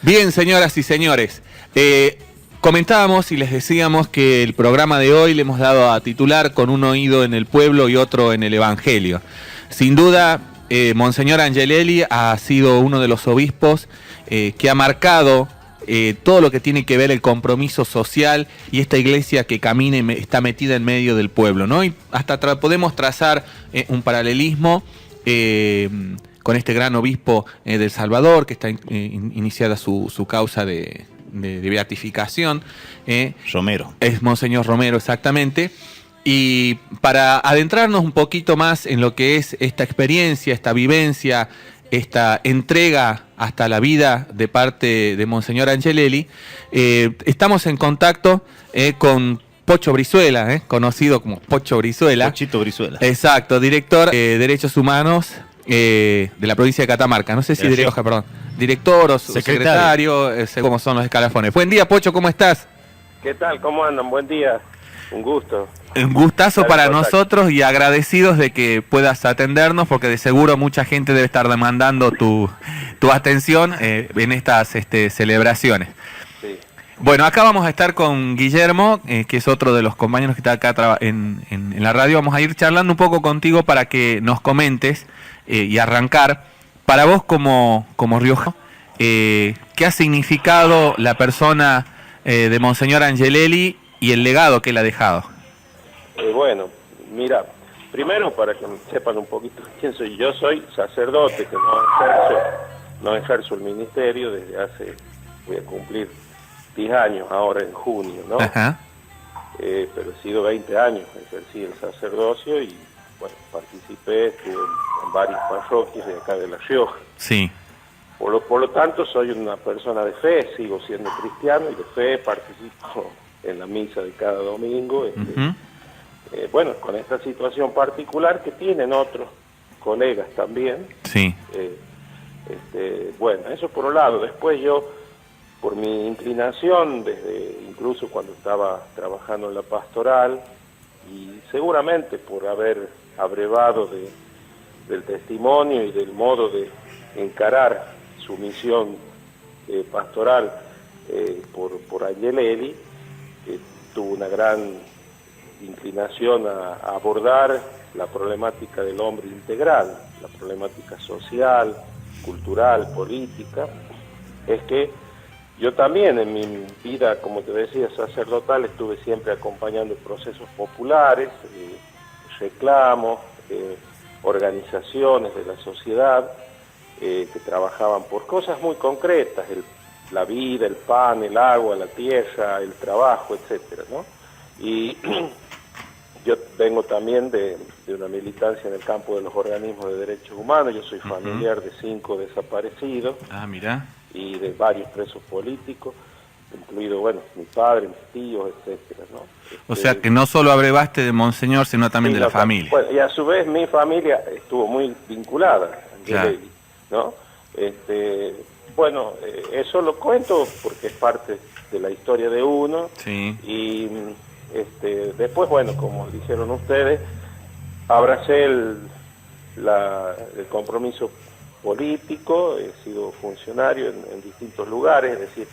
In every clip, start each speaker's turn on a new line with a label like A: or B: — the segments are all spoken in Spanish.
A: Bien, señoras y señores, comentábamos y les decíamos que el programa de hoy le hemos dado a titular Con un oído en el pueblo y otro en el Evangelio. Sin duda, Monseñor Angelelli ha sido uno de los obispos que ha marcado todo lo que tiene que ver el compromiso social y esta iglesia que camina y está metida en medio del pueblo, ¿no? Y hasta podemos trazar un paralelismo con este gran obispo del Salvador, que está iniciada su causa de beatificación.
B: Romero.
A: Es Monseñor Romero, exactamente. Y para adentrarnos un poquito más en lo que es esta experiencia, esta vivencia, esta entrega hasta la vida de parte de Monseñor Angelelli, estamos en contacto con Pocho Brizuela, conocido como Pocho Brizuela.
B: Pochito Brizuela.
A: Exacto, director de Derechos Humanos de la provincia de Catamarca. No sé si director o secretario, cómo son los escalafones. Buen día, Pocho, ¿cómo estás?
C: ¿Qué tal? ¿Cómo andan? Buen día. Un gusto.
A: Un gustazo para nosotros y agradecidos de que puedas atendernos, porque de seguro mucha gente debe estar demandando tu atención en estas celebraciones.
C: Sí.
A: Bueno, acá vamos a estar con Guillermo, que es otro de los compañeros que está acá en la radio. Vamos a ir charlando un poco contigo para que nos comentes y arrancar. Para vos como riojano, ¿qué ha significado la persona de Monseñor Angelelli y el legado que él ha dejado?
C: Bueno, mira, primero para que sepan un poquito quién soy. Yo soy sacerdote, que no ejerzo el ministerio desde hace, voy a cumplir 10 años ahora en junio, ¿no?
A: Ajá.
C: Pero he sido 20 años, ejercí el sacerdocio y, bueno, participé, estuve en varias parroquias de acá de La Rioja.
A: Sí.
C: Por lo tanto, soy una persona de fe, sigo siendo cristiano y de fe, participo en la misa de cada domingo. Bueno, con esta situación particular que tienen otros colegas también.
A: Sí.
C: Bueno, eso por un lado. Después yo, por mi inclinación, desde incluso cuando estaba trabajando en la pastoral, y seguramente por haber abrevado del testimonio y del modo de encarar su misión pastoral por Angelelli, tuvo una gran inclinación a abordar la problemática del hombre integral, la problemática social, cultural, política. Es que yo también en mi vida, como te decía, sacerdotal, estuve siempre acompañando procesos populares, reclamos, organizaciones de la sociedad que trabajaban por cosas muy concretas, la vida, el pan, el agua, la tierra, el trabajo, etcétera, ¿no? Y yo vengo también de una militancia en el campo de los organismos de derechos humanos. Yo soy familiar de 5 desaparecidos.
A: Ah, mira.
C: Y de varios presos políticos, incluido, bueno, mi padre, mis tíos, etcétera, ¿no?
A: O sea que no solo abrevaste de Monseñor, sino también de la familia.
C: Bueno, y a su vez mi familia estuvo muy vinculada a Angelelli, ¿no? Bueno, eso lo cuento porque es parte de la historia de uno.
A: Sí.
C: Y después, bueno, como dijeron ustedes, abracé el compromiso político, he sido funcionario en distintos lugares, es decir,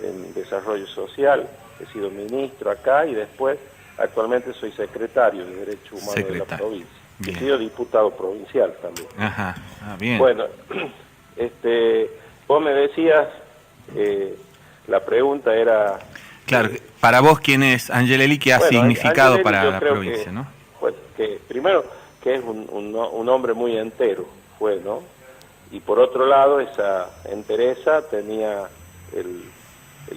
C: en desarrollo social, he sido ministro acá y después actualmente soy secretario de Derechos Humanos de la provincia. Bien. He sido diputado provincial también.
A: Ajá, bien.
C: Bueno, vos me decías, la pregunta era...
A: Claro, para vos, ¿quién es Angelelli? ¿Qué ha significado
C: Angelelli,
A: para la provincia, no?
C: Pues, primero, que es un hombre muy entero, ¿no? Y por otro lado, esa entereza tenía el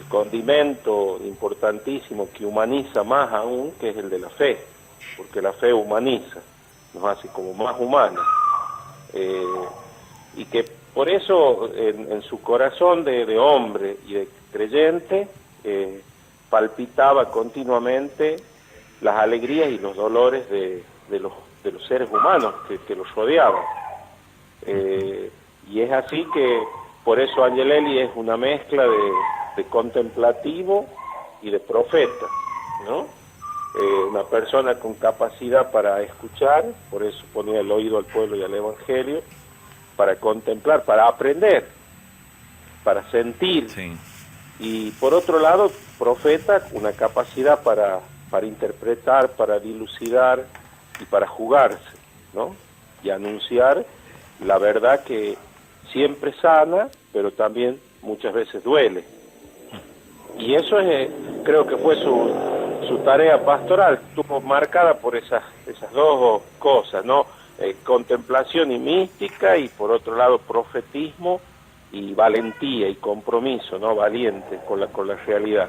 C: condimento importantísimo que humaniza más aún, que es el de la fe, porque la fe humaniza, nos hace como más humanos. Y que por eso en su corazón de hombre y de creyente palpitaba continuamente las alegrías y los dolores de los seres humanos que los rodeaban. Y es así que por eso Angelelli es una mezcla de contemplativo y de profeta, ¿no? Una persona con capacidad para escuchar, por eso ponía el oído al pueblo y al evangelio, para contemplar, para aprender. para sentir.
A: Sí.
C: Y por otro lado, profeta, una capacidad para interpretar, para dilucidar y para jugarse, ¿no? Y anunciar la verdad que siempre sana, pero también muchas veces duele. Y eso es, creo que fue su tarea pastoral, estuvo marcada por esas dos cosas, ¿no? Contemplación y mística, y por otro lado profetismo y valentía y compromiso, ¿no? Valiente con la realidad.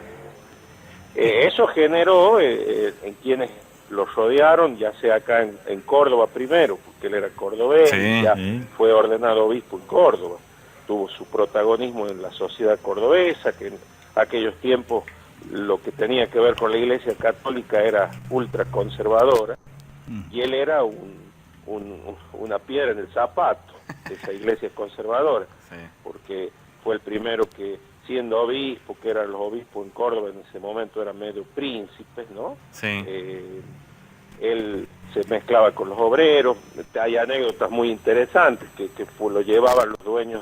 C: Eso generó en quienes lo rodearon, ya sea acá en Córdoba primero, porque él era cordobés,
A: Sí,
C: ya
A: sí.
C: fue ordenado obispo en Córdoba, tuvo su protagonismo en la sociedad cordobesa, que en aquellos tiempos lo que tenía que ver con la Iglesia Católica era ultraconservadora, y él era una piedra en el zapato de esa Iglesia conservadora,
A: Sí.
C: porque fue el primero que, siendo obispo, que eran los obispos en Córdoba en ese momento, eran medio príncipes, ¿no?
A: Sí.
C: Él se mezclaba con los obreros. Hay anécdotas muy interesantes que lo llevaban los dueños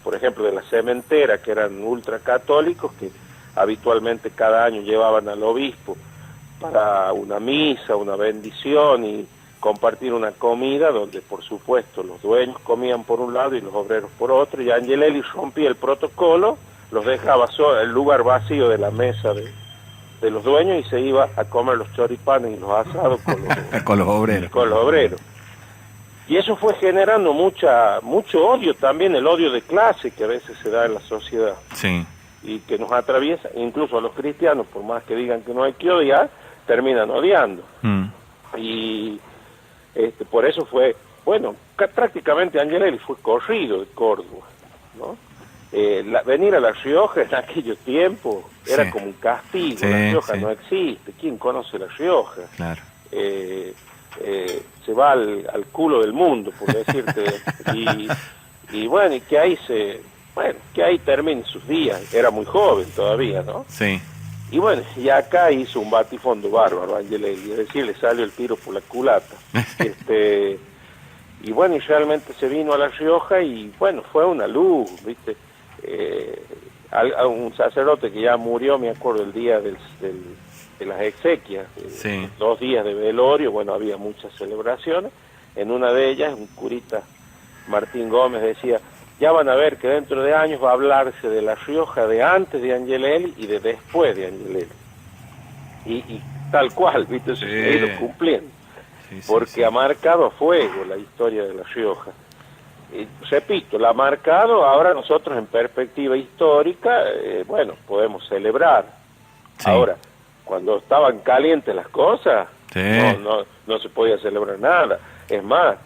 C: por ejemplo, de la cementera, que eran ultracatólicos, que habitualmente cada año llevaban al obispo para una misa, una bendición y compartir una comida donde, por supuesto, los dueños comían por un lado y los obreros por otro, y Angelelli rompía el protocolo, los dejaba el lugar vacío de la mesa de los dueños y se iba a comer los choripanes y los asados
A: Con los obreros.
C: con los obreros. Y eso fue generando mucho odio también, el odio de clase que a veces se da en la sociedad.
A: Sí.
C: Y que nos atraviesa, incluso a los cristianos, por más que digan que no hay que odiar, terminan odiando. Y por eso fue, bueno, prácticamente Angelelli fue corrido de Córdoba, ¿no? Venir a La Rioja en aquellos tiempos era
A: Sí.
C: como un castigo.
A: Sí,
C: La Rioja
A: sí.
C: no existe. ¿Quién conoce La Rioja?
A: Claro.
C: Se va al culo del mundo, por decirte. y bueno, y que ahí termine sus días. Era muy joven todavía, ¿no?
A: Sí.
C: Y bueno, y acá hizo un batifondo bárbaro, Angelelli, es decir, le salió el tiro por la culata. Y bueno, y realmente se vino a La Rioja y bueno, fue una luz, ¿viste? A un sacerdote que ya murió, me acuerdo, el día de las exequias,
A: Sí.
C: 2 días de velorio, bueno, había muchas celebraciones. En una de ellas, un curita, Martín Gómez, decía: ya van a ver que dentro de años va a hablarse de La Rioja de antes de Angelelli y de después de Angelelli. Y tal cual, ¿viste? Eso
A: Sí.
C: se ha ido cumpliendo,
A: Sí, sí,
C: porque
A: sí.
C: ha marcado a fuego la historia de La Rioja. Repito, la ha marcado. Ahora nosotros, en perspectiva histórica, bueno, podemos celebrar.
A: Sí.
C: Ahora, cuando estaban calientes las cosas,
A: Sí.
C: no se podía celebrar nada. Es más,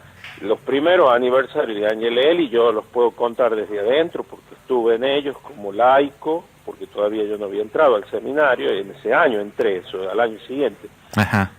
C: los primeros aniversarios de Angelelli yo los puedo contar desde adentro, porque estuve en ellos como laico, porque todavía yo no había entrado al seminario. En ese año entré, eso, al año siguiente.
A: Ajá.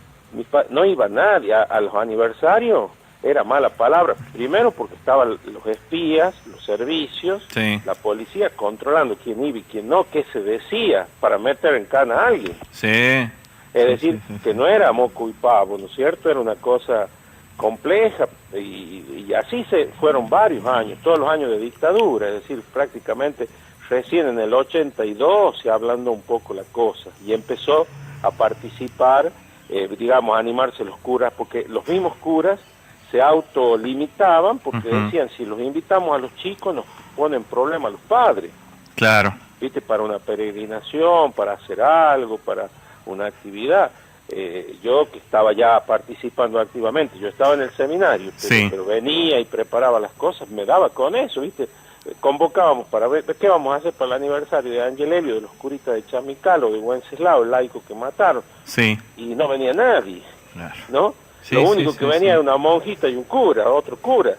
C: No iba nadie a los aniversarios, era mala palabra. Primero porque estaban los espías, los servicios,
A: Sí.
C: la policía controlando quién iba y quién no, qué se decía para meter en cana a alguien.
A: Sí.
C: Es
A: Sí,
C: decir,
A: sí, sí,
C: que
A: sí.
C: no era moco y pavo, ¿no es cierto? Era una cosa compleja, y así se fueron varios años, todos los años de dictadura. Es decir, prácticamente recién en el 82 se hablando un poco la cosa, y empezó a participar, digamos, a animarse los curas, porque los mismos curas se autolimitaban, porque decían: si los invitamos a los chicos nos ponen problema a los padres,
A: Claro.
C: ¿viste? Para una peregrinación, para hacer algo, para una actividad. Yo, que estaba ya participando activamente, yo estaba en el seminario,
A: Sí.
C: pero venía y preparaba las cosas, me daba con eso, ¿viste? Convocábamos para ver qué vamos a hacer para el aniversario de Angelelli, de los curitas de Chamicalo, de Wenceslao, el laico que mataron,
A: Sí.
C: y no venía nadie,
A: Claro.
C: ¿no?
A: Sí,
C: Lo
A: sí,
C: único
A: sí,
C: que venía
A: sí.
C: era una monjita y un cura, otro cura,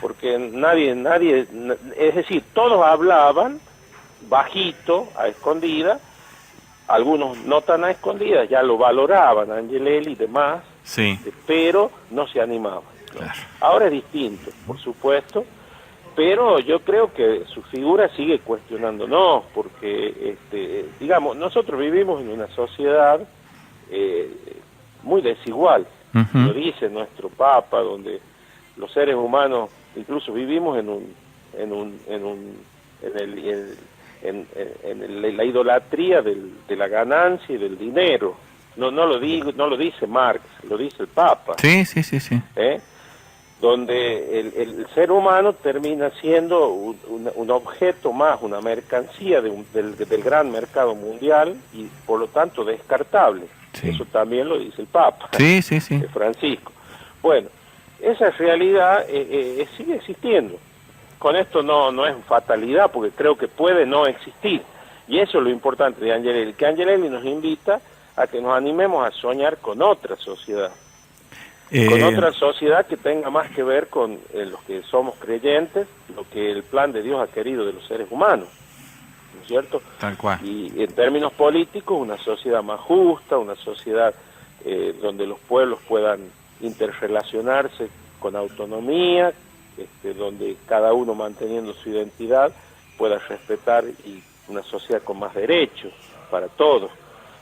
C: porque nadie, es decir, todos hablaban bajito, a escondidas. Algunos no tan a escondidas, ya lo valoraban, Angelelli y demás,
A: Sí.
C: pero no se animaban, ¿no?
A: Claro.
C: Ahora es distinto, por supuesto, pero yo creo que su figura sigue cuestionándonos, porque, digamos, nosotros vivimos en una sociedad muy desigual,
A: Ujú.
C: lo dice nuestro Papa, donde los seres humanos incluso vivimos en un la idolatría de la ganancia y del dinero. No lo dice Marx, lo dice el Papa.
A: Sí.
C: Donde el ser humano termina siendo un objeto más, una mercancía del gran mercado mundial y por lo tanto descartable.
A: Sí.
C: Eso también lo dice el Papa,
A: Sí.
C: Francisco. Bueno, esa realidad sigue existiendo. Con esto no es fatalidad, porque creo que puede no existir. Y eso es lo importante de Angelelli, que Angelelli nos invita a que nos animemos a soñar con otra sociedad. Con otra sociedad que tenga más que ver con los que somos creyentes, lo que el plan de Dios ha querido de los seres humanos, ¿no es cierto?
A: Tal cual.
C: Y en términos políticos, una sociedad más justa, una sociedad donde los pueblos puedan interrelacionarse con autonomía, donde cada uno manteniendo su identidad pueda respetar, y una sociedad con más derechos para todos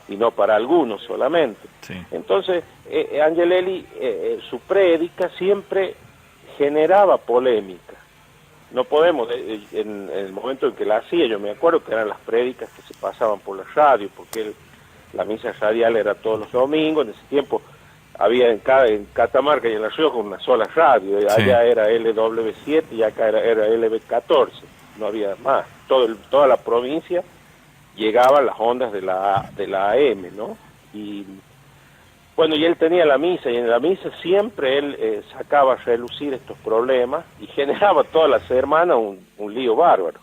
C: y no para algunos solamente.
A: Sí.
C: Entonces, Angelelli, su prédica siempre generaba polémica. No podemos, en el momento en que la hacía, yo me acuerdo que eran las prédicas que se pasaban por la radio, porque la misa radial era todos los domingos. En ese tiempo había en Catamarca y en La Rioja una sola radio, allá era LW7 y acá era LB14, no había más. Toda la provincia llegaban las ondas de la AM, ¿no? Y bueno, y él tenía la misa, y en la misa siempre él sacaba a relucir estos problemas y generaba toda la semana un lío bárbaro,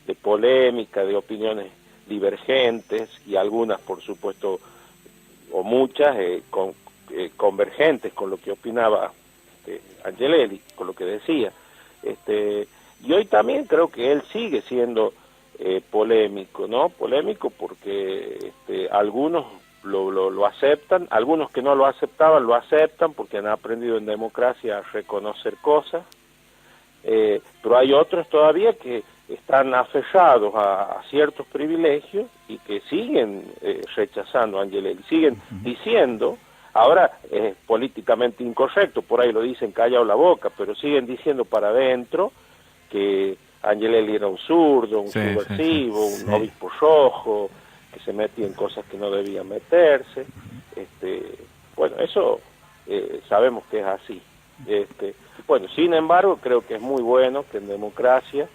C: de polémica, de opiniones divergentes, y algunas, por supuesto, o muchas, convergentes con lo que opinaba Angelelli, con lo que decía. Y hoy también creo que él sigue siendo polémico, ¿no? Polémico porque algunos lo aceptan, algunos que no lo aceptaban lo aceptan porque han aprendido en democracia a reconocer cosas, pero hay otros todavía que están aferrados a ciertos privilegios y que siguen rechazando a Angelelli, siguen diciendo, ahora es políticamente incorrecto, por ahí lo dicen callado la boca, pero siguen diciendo para adentro que Angelelli era un zurdo, un subversivo, un obispo rojo, que se metía en cosas que no debía meterse. Bueno, eso sabemos que es así. Bueno, sin embargo, creo que es muy bueno que en democracia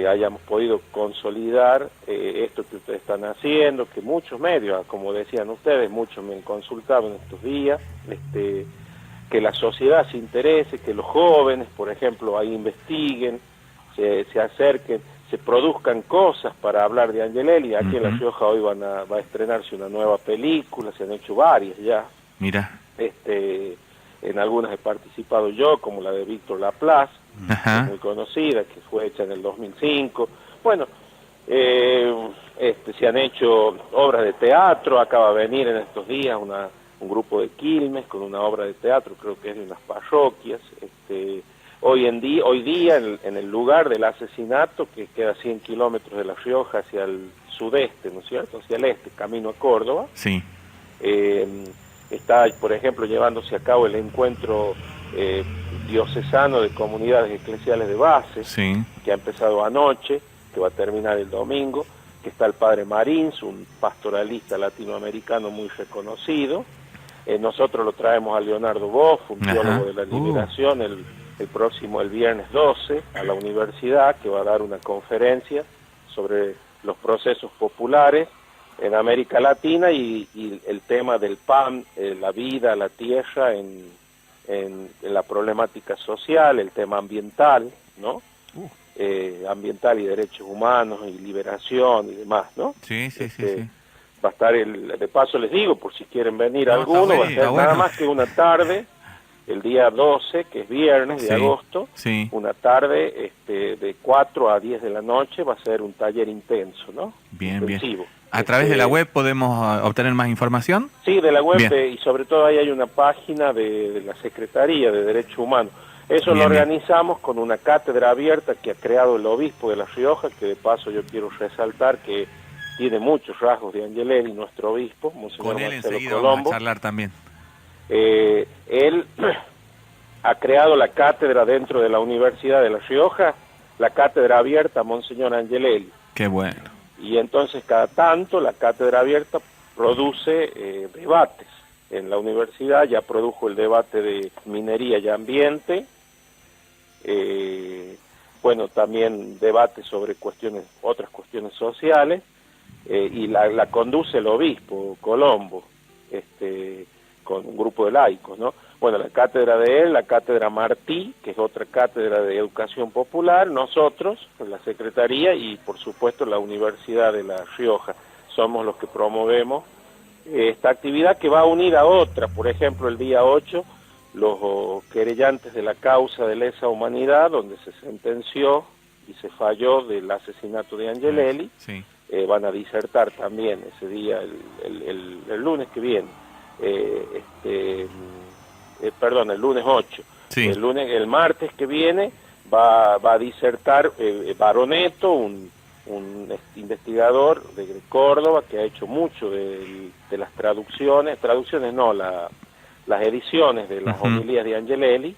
C: hayamos podido consolidar esto que ustedes están haciendo, que muchos medios, como decían ustedes, muchos me han consultado en estos días, que la sociedad se interese, que los jóvenes, por ejemplo, ahí investiguen, se acerquen, se produzcan cosas para hablar de Angelelli. Aquí en La Rioja hoy va a estrenarse una nueva película, se han hecho varias ya.
A: Mira.
C: En algunas he participado yo, como la de Víctor Laplace, muy conocida, que fue hecha en el 2005. Bueno, se han hecho obras de teatro, acaba de venir en estos días un grupo de Quilmes con una obra de teatro, creo que es de unas parroquias. Hoy día en el lugar del asesinato, que queda a 100 kilómetros de La Rioja hacia el sudeste, ¿no es cierto?, hacia el este, camino a Córdoba.
A: Sí.
C: Está, por ejemplo, llevándose a cabo el encuentro diocesano de comunidades eclesiales de base, que ha empezado anoche, que va a terminar el domingo, que está el padre Marins, un pastoralista latinoamericano muy reconocido. Nosotros lo traemos a Leonardo Boff, un teólogo de la liberación, el viernes 12, a la universidad, que va a dar una conferencia sobre los procesos populares en América Latina y el tema del pan, la vida, la tierra en la problemática social, el tema ambiental, ¿no? Ambiental y derechos humanos y liberación y demás, ¿no?
A: Sí.
C: Va a estar, de paso les digo, por si quieren venir alguno, va a ser nada más que una tarde, el día 12, que es viernes de agosto, una tarde de 4 a 10 de la noche, va a ser un taller intenso, ¿no? Intensivo.
A: Bien. ¿A través de la web podemos obtener más información?
C: Sí, de la web, y sobre todo ahí hay una página de la Secretaría de Derechos Humanos. Eso lo organizamos con una cátedra abierta que ha creado el obispo de La Rioja, que de paso yo quiero resaltar que tiene muchos rasgos de Angelelli, nuestro obispo, Monseñor
A: con él
C: Marcelo
A: enseguida
C: Colombo.
A: vamos a charlar también.
C: Él ha creado la cátedra dentro de la Universidad de La Rioja, la cátedra abierta a Monseñor Angelelli.
A: Qué bueno.
C: Y entonces cada tanto la cátedra abierta produce debates. En la universidad ya produjo el debate de minería y ambiente, bueno, también debate sobre otras cuestiones sociales, y la conduce el obispo Colombo, con un grupo de laicos, ¿no? Bueno, la cátedra de él, la cátedra Martí, que es otra cátedra de educación popular, nosotros, la Secretaría y por supuesto la Universidad de La Rioja, somos los que promovemos esta actividad que va a unir a otra. Por ejemplo, el día 8, los querellantes de la causa de lesa humanidad, donde se sentenció y se falló del asesinato de Angelelli,
A: sí.
C: Van a disertar también ese día, el lunes que viene, perdón, el lunes 8.
A: Sí.
C: El martes que viene va a disertar Baroneto, un investigador de Córdoba que ha hecho mucho de las traducciones no, las ediciones de las homilías de Angelelli.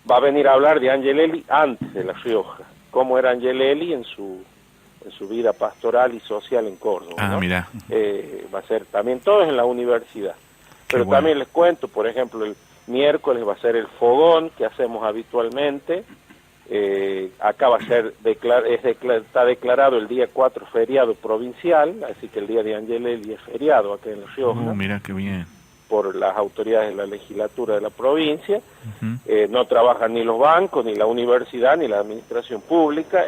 C: Va a venir a hablar de Angelelli antes de La Rioja, cómo era Angelelli en su vida pastoral y social en Córdoba, ¿no?
A: Mira.
C: Va a ser también todo en la universidad. Pero
A: bueno.
C: También les cuento, por ejemplo, el miércoles va a ser el fogón que hacemos habitualmente. Acá va a ser está declarado el día 4 feriado provincial, así que el día de Angelelli es feriado acá en La Rioja.
A: Mira qué bien.
C: Por las autoridades de la legislatura de la provincia. No trabajan ni los bancos, ni la universidad, ni la administración pública,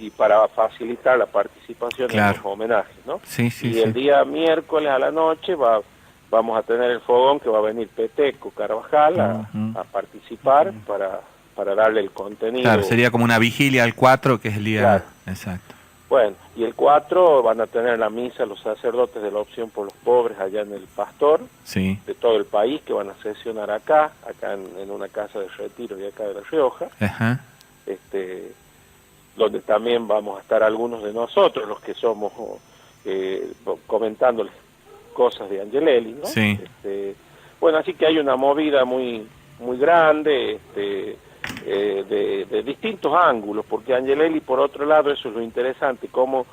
C: y para facilitar la participación en los homenajes, ¿no?
A: Sí, sí,
C: y el día miércoles a la noche vamos a tener el fogón que va a venir Peteco Carvajal a participar para darle el contenido.
A: Claro, sería como una vigilia al 4, que es el día...
C: Claro.
A: Exacto.
C: Bueno, y el 4 van a tener la misa los sacerdotes de la Opción por los Pobres allá en el Pastor,
A: sí.
C: de todo el país, que van a sesionar acá en una casa de retiro de acá de La Rioja,
A: Ajá.
C: donde también vamos a estar algunos de nosotros, los que somos comentándoles cosas de Angelelli, ¿no?
A: Sí.
C: Bueno, así que hay una movida muy grande, de distintos ángulos, porque Angelelli, por otro lado, eso es lo interesante, cómo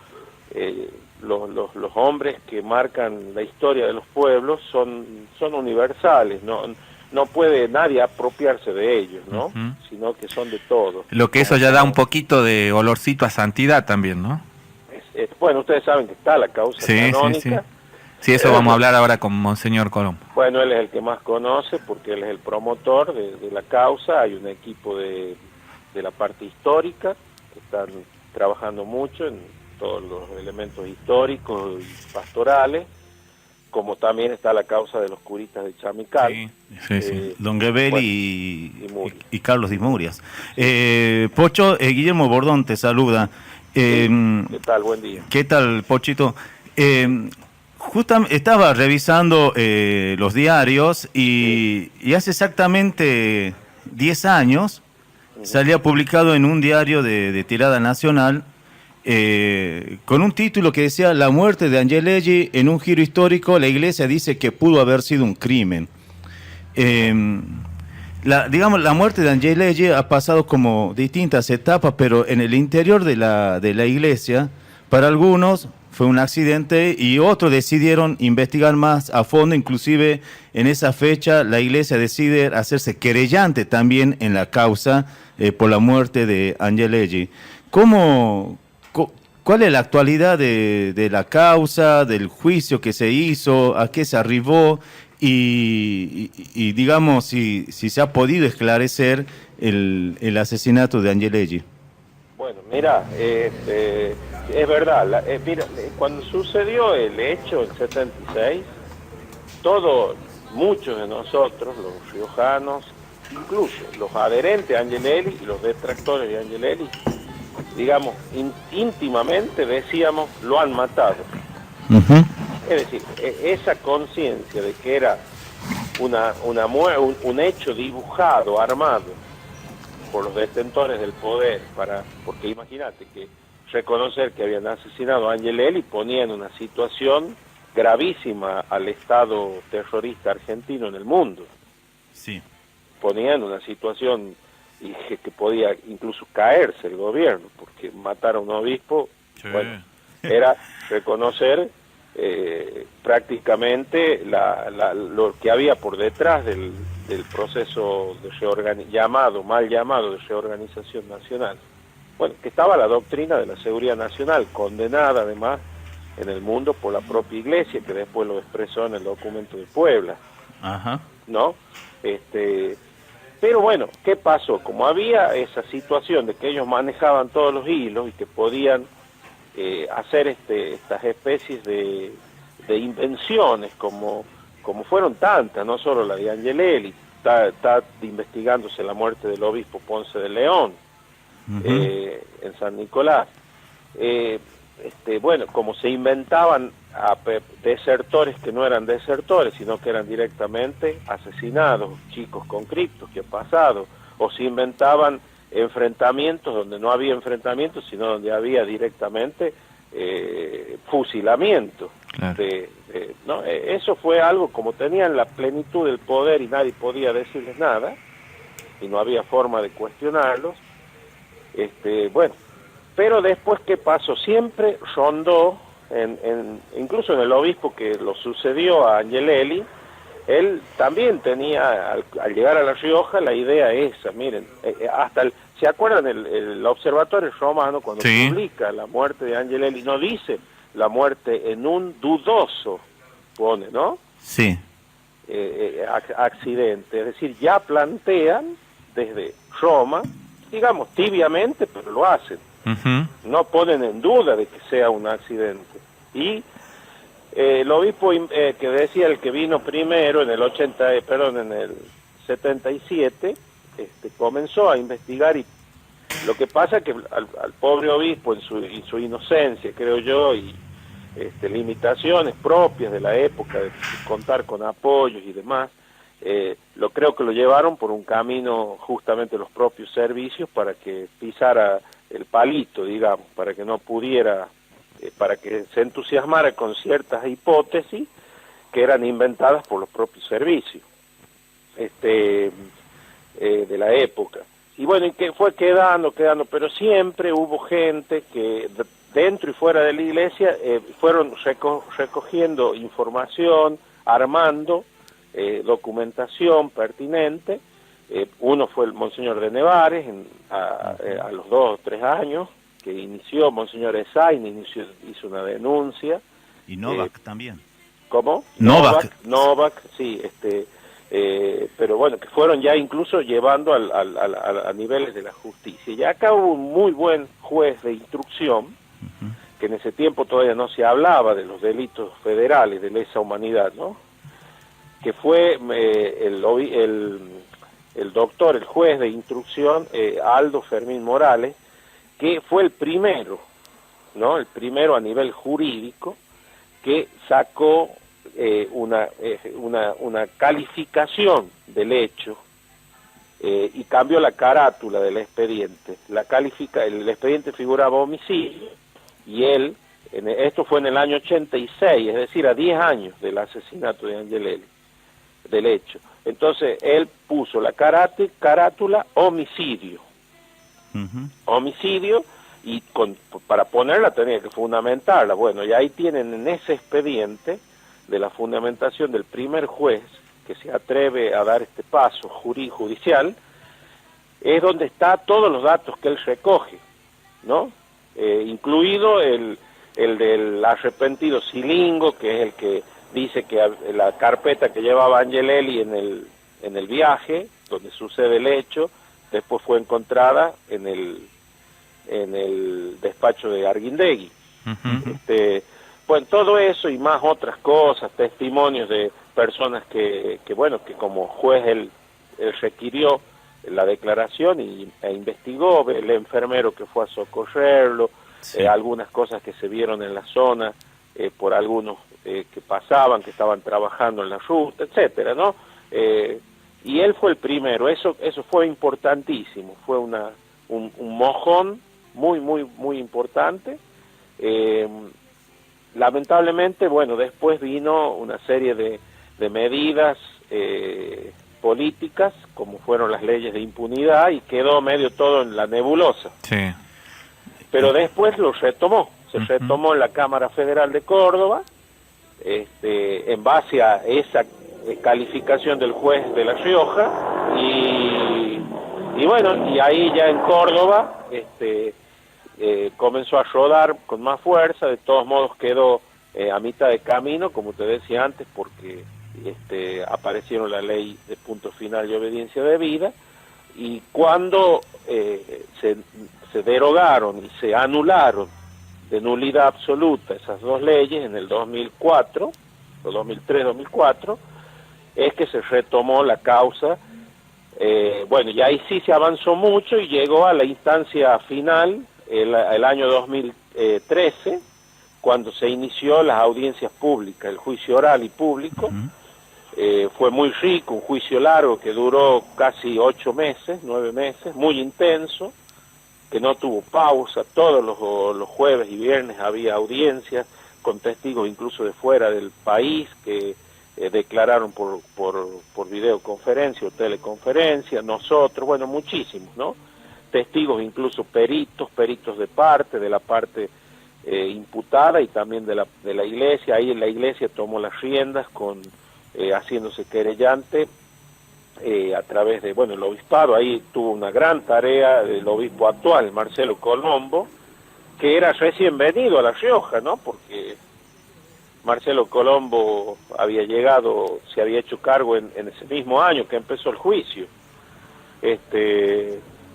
C: los hombres que marcan la historia de los pueblos son universales, no puede nadie apropiarse de ellos, ¿no? Sino que son de todos.
A: Lo que eso ya da un poquito de olorcito a santidad también, ¿no?
C: Bueno, ustedes saben que está la causa canónica.
A: Sí, eso vamos a hablar ahora con Monseñor Colombo.
C: Bueno, él es el que más conoce porque él es el promotor de la causa. Hay un equipo de la parte histórica que están trabajando mucho en todos los elementos históricos y pastorales, como también está la causa de los curistas de Chamical.
B: Sí. Don Gebelli y Carlos Di Murias. Pocho, Guillermo Bordón te saluda.
C: ¿Qué tal? Buen día.
B: ¿Qué tal, Pochito? Justamente estaba revisando los diarios y hace exactamente 10 años salía publicado en un diario de tirada nacional con un título que decía: la muerte de Angelelli en un giro histórico, la Iglesia dice que pudo haber sido un crimen. La muerte de Angelelli ha pasado como distintas etapas, pero en el interior de la Iglesia, para algunos fue un accidente y otros decidieron investigar más a fondo. Inclusive en esa fecha la Iglesia decide hacerse querellante también en la causa por la muerte de Angelelli. ¿Cuál es la actualidad de la causa, del juicio que se hizo, a qué se arribó y digamos si se ha podido esclarecer el asesinato de Angelelli?
C: Bueno, mira, es verdad, mira, cuando sucedió el hecho en 76, muchos de nosotros, los riojanos, incluso los adherentes a Angelelli y los detractores de Angelelli, digamos, íntimamente decíamos, lo han matado. Es decir, esa conciencia de que era un hecho dibujado, armado por los detentores del poder, porque imagínate que reconocer que habían asesinado a Angelelli ponía en una situación gravísima al Estado terrorista argentino en el mundo.
B: Sí.
C: Ponía en una situación y que podía incluso caerse el gobierno, porque matar a un obispo,
A: Sí.
C: bueno, era reconocer prácticamente lo que había por detrás del proceso de mal llamado de reorganización nacional. Bueno, que estaba la doctrina de la seguridad nacional, condenada además en el mundo por la propia Iglesia, que después lo expresó en el documento de Puebla,
B: Ajá.
C: ¿no? Pero bueno, ¿qué pasó? Como había esa situación de que ellos manejaban todos los hilos y que podían hacer estas especies de invenciones, como fueron tantas, no solo la de Angelelli, está investigándose la muerte del obispo Ponce de León, en San Nicolás. Bueno, como se inventaban a desertores que no eran desertores, sino que eran directamente asesinados, chicos conscriptos que han pasado, o se inventaban enfrentamientos donde no había enfrentamientos, sino donde había directamente fusilamiento.
A: Claro.
C: ¿No? Eso fue algo, como tenían la plenitud del poder y nadie podía decirles nada, y no había forma de cuestionarlos. Bueno, pero después, ¿qué pasó? Siempre rondó, incluso en el obispo que lo sucedió a Angelelli, él también tenía, al llegar a La Rioja, la idea esa, miren, ¿se acuerdan el Observatorio Romano cuando
A: Sí.
C: publica la muerte de Angelelli? No dice la muerte en un dudoso, pone, ¿no?
B: Sí.
C: Accidente, es decir, ya plantean desde Roma, digamos tibiamente, pero lo hacen.
A: Ujú.
C: No ponen en duda de que sea un accidente. Y el obispo que decía, el que vino primero en el en el 77, comenzó a investigar, y lo que pasa es que al pobre obispo en su inocencia, creo yo, y limitaciones propias de la época de contar con apoyos y demás, creo que lo llevaron por un camino justamente los propios servicios para que pisara el palito, digamos, para que no pudiera, para que se entusiasmara con ciertas hipótesis que eran inventadas por los propios servicios de la época. Y bueno, y que fue quedando, pero siempre hubo gente que dentro y fuera de la iglesia fueron recogiendo información, armando documentación pertinente. Uno fue el Monseñor de Nevares, a los 2 o 3 años, que inició Monseñor Esain, hizo una denuncia.
B: Y Novak también.
C: ¿Cómo?
B: Novak,
C: sí, pero bueno, que fueron ya incluso llevando a niveles de la justicia. Y acá hubo un muy buen juez de instrucción, que en ese tiempo todavía no se hablaba de los delitos federales, de lesa humanidad, ¿no? Que fue el doctor, el juez de instrucción, Aldo Fermín Morales, que fue el primero, ¿no? El primero a nivel jurídico que sacó una calificación del hecho y cambió la carátula del expediente. El expediente figuraba homicidio y esto fue en el año 86, es decir, a 10 años del asesinato de Angelelli, del hecho. Entonces él puso la carátula homicidio. Homicidio, y para ponerla tenía que fundamentarla. Bueno, y ahí tienen en ese expediente de la fundamentación del primer juez que se atreve a dar este paso judicial, es donde está todos los datos que él recoge, ¿no? Incluido el del arrepentido Silingo, que es el que dice que la carpeta que llevaba Angelelli en el viaje, donde sucede el hecho, después fue encontrada en el despacho de Arguindegui. Pues todo eso y más otras cosas, testimonios de personas que como juez él requirió la declaración e investigó, el enfermero que fue a socorrerlo, sí. Algunas cosas que se vieron en la zona por algunos que pasaban, que estaban trabajando en la ruta, etcétera, ¿no? Y él fue el primero. Eso fue importantísimo, fue un mojón muy importante. Lamentablemente, bueno, después vino una serie de medidas políticas, como fueron las leyes de impunidad, y quedó medio todo en la nebulosa.
A: Sí.
C: Pero después lo retomó, se retomó en la Cámara Federal de Córdoba, en base a esa calificación del juez de La Rioja, y bueno, y ahí ya en Córdoba comenzó a rodar con más fuerza. De todos modos quedó a mitad de camino, como te decía antes, porque aparecieron la ley de punto final y obediencia debida, y cuando se derogaron y se anularon de nulidad absoluta esas dos leyes en el 2004, o 2003-2004, es que se retomó la causa. Bueno, y ahí sí se avanzó mucho y llegó a la instancia final el año 2013, cuando se inició las audiencias públicas, el juicio oral y público. Fue muy rico, un juicio largo que duró casi 8 meses, 9 meses, muy intenso, que no tuvo pausa. Todos los jueves y viernes había audiencias con testigos incluso de fuera del país que declararon por videoconferencia o teleconferencia, nosotros, bueno, muchísimos, ¿no? Testigos, incluso peritos de la parte imputada y también de la iglesia. Ahí la iglesia tomó las riendas haciéndose querellante a través de, bueno, el obispado. Ahí tuvo una gran tarea el obispo actual, Marcelo Colombo, que era recién venido a La Rioja, ¿no? Porque Marcelo Colombo había llegado, se había hecho cargo en ese mismo año que empezó el juicio.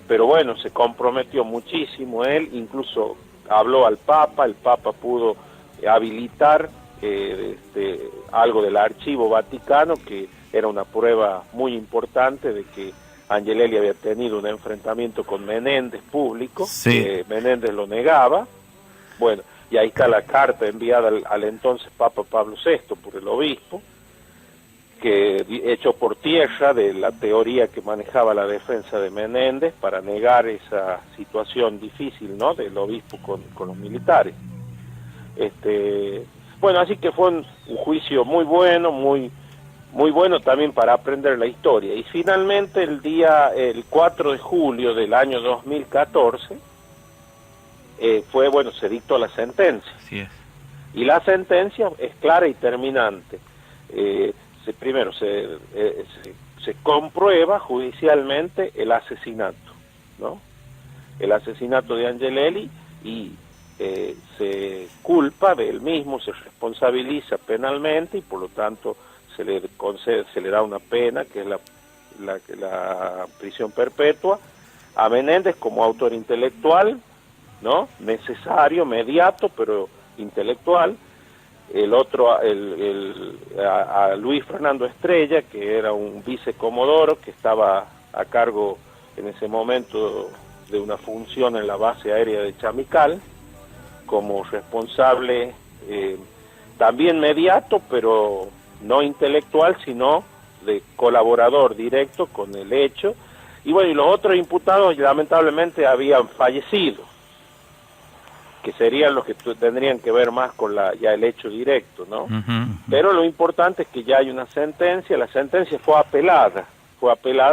C: Pero bueno, se comprometió muchísimo él, incluso habló al Papa, el Papa pudo habilitar algo del archivo vaticano, que era una prueba muy importante de que Angelelli había tenido un enfrentamiento con Menéndez público.
B: Sí.
C: Menéndez lo negaba. Bueno, y ahí está la carta enviada al entonces Papa Pablo VI por el obispo, que echó por tierra de la teoría que manejaba la defensa de Menéndez para negar esa situación difícil, ¿no?, del obispo con los militares. Bueno, así que fue un juicio muy bueno, muy bueno también para aprender la historia. Y finalmente el 4 de julio del año 2014 se dictó la sentencia.
A: Así es.
C: Y la sentencia es clara y terminante. Primero se comprueba judicialmente el asesinato, ¿no? El asesinato de Angelelli, y se culpa de él mismo, se responsabiliza penalmente, y por lo tanto se le da una pena que es la prisión perpetua a Menéndez como autor intelectual, ¿no? Necesario, mediato, pero intelectual. El otro, a Luis Fernando Estrella, que era un vicecomodoro que estaba a cargo en ese momento de una función en la base aérea de Chamical, como responsable también mediato, pero no intelectual, sino de colaborador directo con el hecho. Y bueno, y los otros imputados lamentablemente habían fallecido, que serían los que tendrían que ver más con ya el hecho directo, ¿no? Pero lo importante es que ya hay una sentencia. La sentencia fue apelada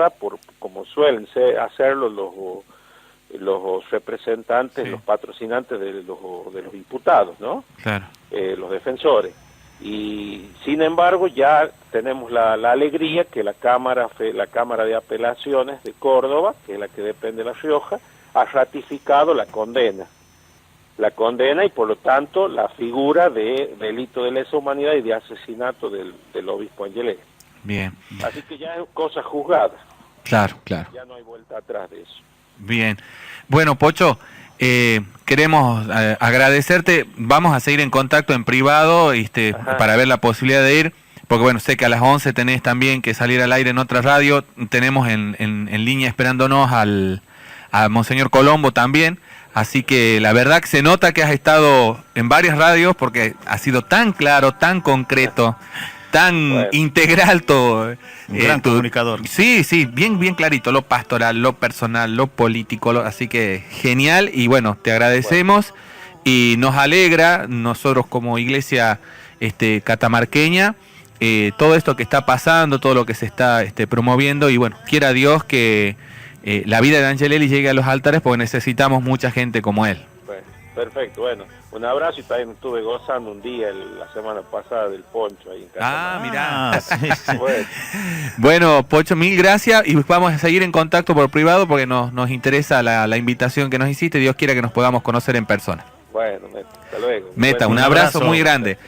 C: por, como suelen hacerlo los representantes, sí, los patrocinantes de los imputados, ¿no?
A: Claro.
C: Los defensores. Y sin embargo ya tenemos la alegría que la Cámara de Apelaciones de Córdoba, que es la que depende de La Rioja, ha ratificado la condena, y por lo tanto la figura de delito de lesa humanidad y de asesinato del obispo Angelelli.
A: Bien.
C: Así que ya es cosa juzgada.
A: Claro.
C: Ya no hay vuelta atrás de eso.
A: Bien. Bueno, Pocho, queremos agradecerte. Vamos a seguir en contacto en privado para ver la posibilidad de ir, porque bueno, sé que a las 11 tenés también que salir al aire en otra radio. Tenemos en línea esperándonos a Monseñor Colombo también. Así que la verdad que se nota que has estado en varias radios, porque ha sido tan claro, tan concreto, tan integral todo.
B: Un gran comunicador.
A: Sí, bien clarito, lo pastoral, lo personal, lo político, así que genial. Y bueno, te agradecemos y nos alegra, nosotros como iglesia catamarqueña, todo esto que está pasando, todo lo que se está promoviendo, y bueno, quiera Dios que la vida de Angelelli llegue a los altares, porque necesitamos mucha gente como él.
C: Bueno, perfecto, bueno, un abrazo, y también estuve gozando un día la semana pasada del poncho ahí en casa.
A: Mirá.
B: Sí.
A: Bueno, Pocho, mil gracias, y vamos a seguir en contacto por privado porque nos interesa la invitación que nos hiciste. Dios quiera que nos podamos conocer en persona.
C: Bueno, hasta luego.
A: Meta,
C: Bueno,
A: un abrazo muy grande.